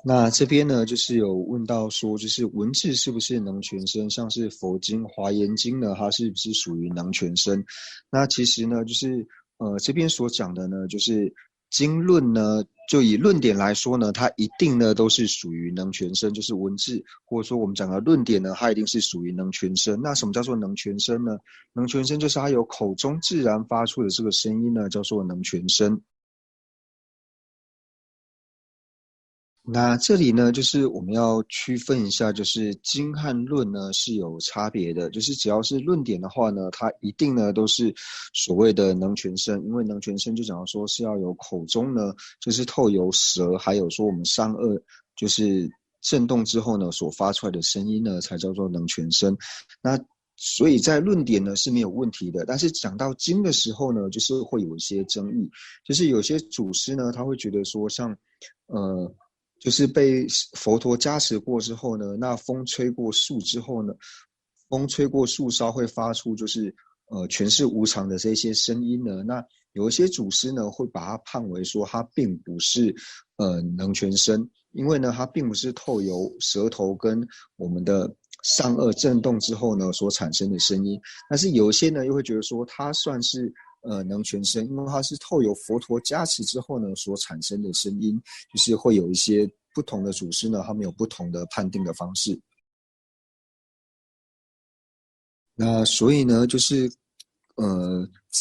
那这边呢，就是有问到说，就是文字是不是能全身？像是佛经、华严经呢，它是不是属于能全身？那其实呢，就是这边所讲的呢，就是经论呢，就以论点来说呢，它一定呢都是属于能全身，就是文字或者说我们讲的论点呢，它一定是属于能全身。那什么叫做能全身呢？能全身就是它有口中自然发出的这个声音呢，叫做能全身。那这里呢，就是我们要区分一下，就是经和论呢是有差别的。就是只要是论点的话呢，它一定呢都是所谓的能全身，因为能全身就讲说是要有口中呢，就是透由舌，还有说我们上颚就是震动之后呢所发出来的声音呢，才叫做能全身。那所以在论点呢是没有问题的，但是讲到经的时候呢，就是会有一些争议，就是有些祖师呢他会觉得说像呃。就是被佛陀加持过之后呢，那风吹过树之后呢，风吹过树梢会发出就是全是无常的这些声音呢。那有一些祖师呢会把它判为说它并不是能全身，因为呢它并不是透由舌头跟我们的上颚震动之后呢所产生的声音，但是有一些呢又会觉得说它算是能全身，因为它是透由佛陀加持之后呢所产生的声音，就是会有一些不同的祖师呢，他们有不同的判定的方式。那所以呢，就是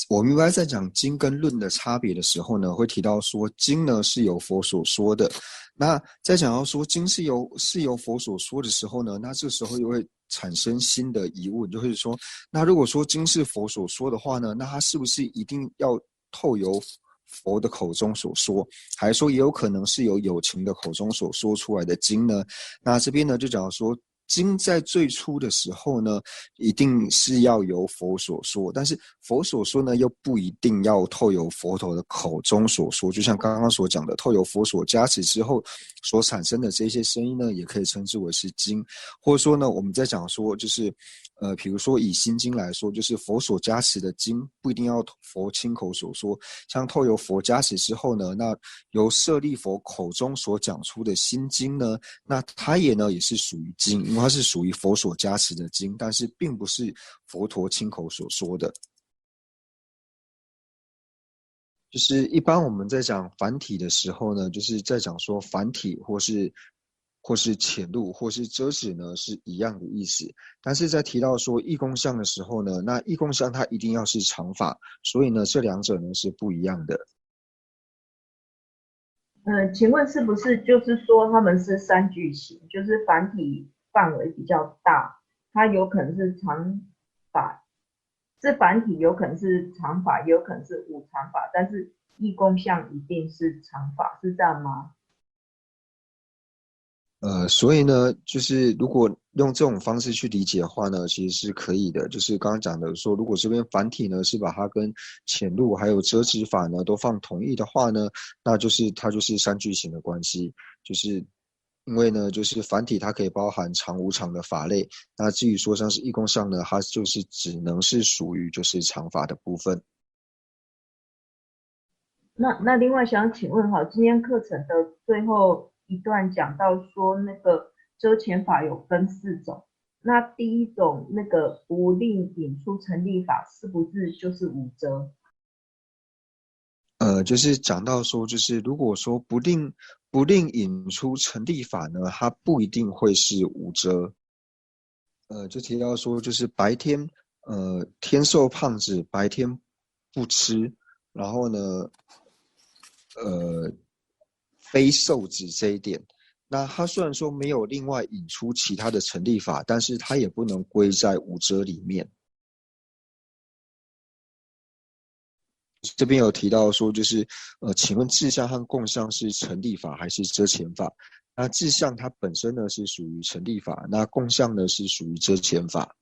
我们一般在讲经跟论的差别的时候呢，会提到说经呢是由佛所说的。那在讲到说经是由佛所说的时候呢，那这时候又会产生新的疑问，就会说，那如果说经是佛所说的话呢，那它是不是一定要透由佛的口中所说，还是说也有可能是由有情的口中所说出来的经呢？那这边呢就讲说。经在最初的时候呢，一定是要由佛所说，但是佛所说呢，又不一定要透由佛陀的口中所说。就像刚刚所讲的，透由佛所加持之后所产生的这些声音呢，也可以称之为是经。或者说呢，我们在讲说，就是比如说以心经来说，就是佛所加持的经，不一定要佛亲口所说。像透由佛加持之后呢，那由舍利佛口中所讲出的心经呢，那它也是属于经，因为它是属于佛所加持的经，但是并不是佛陀亲口所说的。就是一般我们在讲繁体的时候呢，就是在讲说繁体或是浅录或是遮止呢是一样的意思，但是在提到说义工相的时候呢，那义工相它一定要是长发，所以呢这两者呢是不一样的。请问是不是就是说他们是三句型，就是繁体范围比较大，它有可能是长发，是繁体有可能是长发，也有可能是无长发，但是义工像一定是长发，是这样吗？所以呢，就是如果用这种方式去理解的话呢，其实是可以的。就是刚刚讲的说，如果这边繁体呢是把它跟浅录还有折纸法呢都放同义的话呢，那就是它就是三句型的关系。就是因为呢，就是繁体它可以包含长无长的法类，那至于说像是义工上呢，它就是只能是属于就是长法的部分。那另外想请问哈，今天课程的最后一段讲到说那个遮前法有分4种，那第一种那个不令引出成立法是不是就是无遮？就是讲到说，就是如果说不令引出成立法呢，它不一定会是无遮。就提到说，就是白天，天寿胖子白天不吃，然后呢，呃，非受子这一点，那他虽然说没有另外引出其他的成立法，但是他也不能归在五遮里面。这边有提到说，就是请问志向和共向是成立法还是遮前法？那志向它本身呢是属于成立法，那共向呢是属于遮前法。